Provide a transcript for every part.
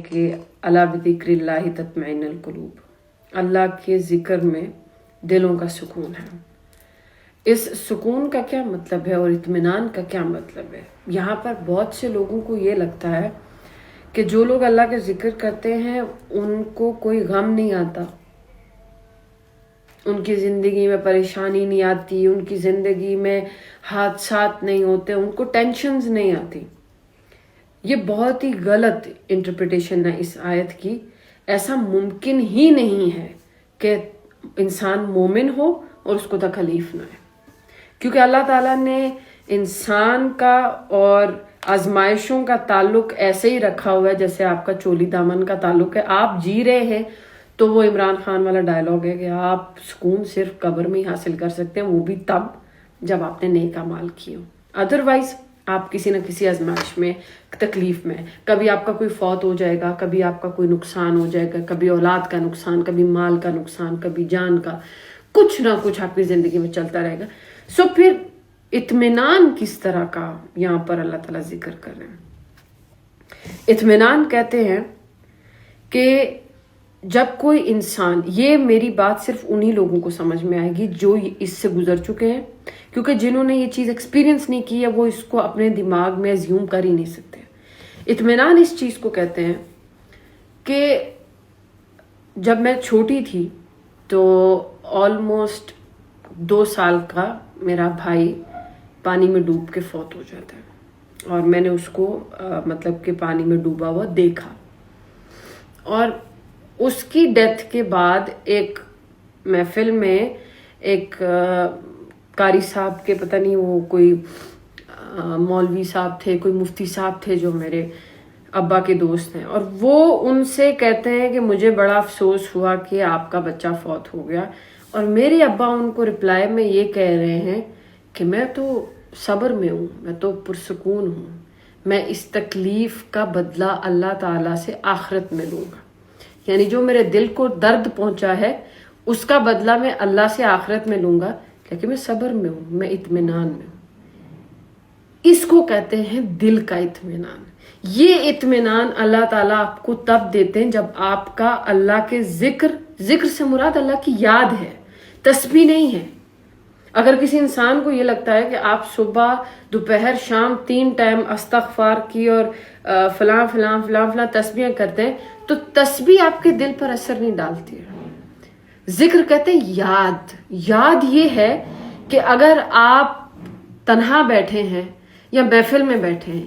کہ الا بذکر اللہ تطمئن القلوب، اللہ کے ذکر میں دلوں کا سکون ہے۔ اس سکون کا کیا مطلب ہے اور اطمینان کا کیا مطلب ہے؟ یہاں پر بہت سے لوگوں کو یہ لگتا ہے کہ جو لوگ اللہ کا ذکر کرتے ہیں ان کو کوئی غم نہیں آتا، ان کی زندگی میں پریشانی نہیں آتی، ان کی زندگی میں حادثات نہیں ہوتے، ان کو ٹینشنز نہیں آتی۔ یہ بہت ہی غلط انٹرپریٹیشن ہے اس آیت کی۔ ایسا ممکن ہی نہیں ہے کہ انسان مومن ہو اور اس کو تکلیف نہ ہے، کیونکہ اللہ تعالیٰ نے انسان کا اور آزمائشوں کا تعلق ایسے ہی رکھا ہوا ہے جیسے آپ کا چولی دامن کا تعلق ہے۔ آپ جی رہے ہیں تو وہ عمران خان والا ڈائلاگ ہے کہ آپ سکون صرف قبر میں ہی حاصل کر سکتے ہیں، وہ بھی تب جب آپ نے نیک اعمال کیے ہوں، ادروائز آپ کسی نہ کسی آزمائش میں، تکلیف میں، کبھی آپ کا کوئی فوت ہو جائے گا، کبھی آپ کا کوئی نقصان ہو جائے گا، کبھی اولاد کا نقصان، کبھی مال کا نقصان، کبھی جان کا، کچھ نہ کچھ آپ کی زندگی میں چلتا رہے گا۔ پھر اطمینان کس طرح کا یہاں پر اللہ تعالیٰ ذکر کر رہے ہیں؟ اطمینان کہتے ہیں کہ جب کوئی انسان، یہ میری بات صرف انہی لوگوں کو سمجھ میں آئے گی جو اس سے گزر چکے ہیں، کیونکہ جنہوں نے یہ چیز ایکسپیرینس نہیں کی ہے وہ اس کو اپنے دماغ میں زیوم کر ہی نہیں سکتے۔ اطمینان اس چیز کو کہتے ہیں کہ جب میں چھوٹی تھی تو آلموسٹ 2 سال کا میرا بھائی پانی میں ڈوب کے فوت ہو جاتا ہے، اور میں نے اس کو مطلب کہ پانی میں ڈوبا ہوا دیکھا، اور اس کی ڈیتھ کے بعد ایک محفل میں ایک قاری صاحب کے، پتہ نہیں وہ کوئی مولوی صاحب تھے، کوئی مفتی صاحب تھے جو میرے ابا کے دوست ہیں، اور وہ ان سے کہتے ہیں کہ مجھے بڑا افسوس ہوا کہ آپ کا بچہ فوت ہو گیا، اور میرے ابا ان کو رپلائی میں یہ کہہ رہے ہیں کہ میں تو صبر میں ہوں، میں تو پرسکون ہوں، میں اس تکلیف کا بدلہ اللہ تعالیٰ سے آخرت میں لوں گا، یعنی جو میرے دل کو درد پہنچا ہے اس کا بدلہ میں اللہ سے آخرت میں لوں گا، لیکن میں صبر میں ہوں، میں اطمینان میں ہوں۔ اس کو کہتے ہیں دل کا اطمینان۔ یہ اطمینان اللہ تعالیٰ آپ کو تب دیتے ہیں جب آپ کا اللہ کے ذکر سے مراد اللہ کی یاد ہے، تسبیح نہیں ہے۔ اگر کسی انسان کو یہ لگتا ہے کہ آپ صبح دوپہر شام 3 ٹائم استغفار کی اور فلاں فلاں فلاں فلاں تسبیح کرتے ہیں تو تسبیح آپ کے دل پر اثر نہیں ڈالتی ہے۔ ذکر کہتے ہیں یاد یہ ہے کہ اگر آپ تنہا بیٹھے ہیں یا محفل میں بیٹھے ہیں،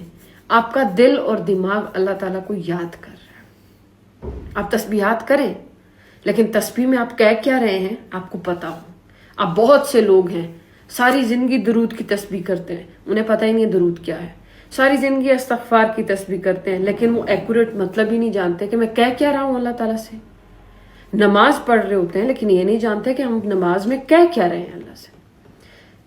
آپ کا دل اور دماغ اللہ تعالیٰ کو یاد کر رہا ہے۔ آپ تسبیحات کریں، لیکن تسبیح میں آپ کہہ کیا رہے ہیں آپ کو پتا ہو۔ اب بہت سے لوگ ہیں ساری زندگی درود کی تسبیح کرتے ہیں، انہیں پتہ ہی نہیں درود کیا ہے، ساری زندگی استغفار کی تسبیح کرتے ہیں، لیکن وہ ایکوریٹ مطلب ہی نہیں جانتے کہ میں کہہ کیا رہا ہوں اللہ تعالیٰ سے۔ نماز پڑھ رہے ہوتے ہیں لیکن یہ نہیں جانتے کہ ہم نماز میں کہہ کیا رہے ہیں اللہ سے۔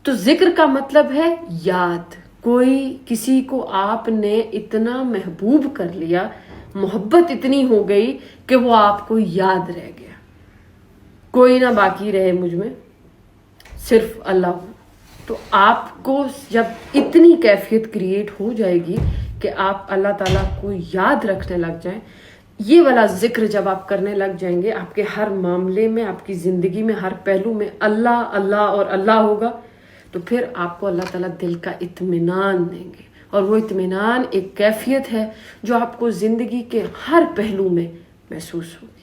تو ذکر کا مطلب ہے یاد۔ کوئی کسی کو آپ نے اتنا محبوب کر لیا، محبت اتنی ہو گئی کہ وہ آپ کو یاد رہ گیا، کوئی نہ باقی رہے مجھ میں، صرف اللہ ہو۔ تو آپ کو جب اتنی کیفیت کریٹ ہو جائے گی کہ آپ اللہ تعالیٰ کو یاد رکھنے لگ جائیں، یہ والا ذکر جب آپ کرنے لگ جائیں گے، آپ کے ہر معاملے میں، آپ کی زندگی میں ہر پہلو میں اللہ اللہ اور اللہ ہوگا، تو پھر آپ کو اللہ تعالیٰ دل کا اطمینان دیں گے، اور وہ اطمینان ایک کیفیت ہے جو آپ کو زندگی کے ہر پہلو میں محسوس ہوگی۔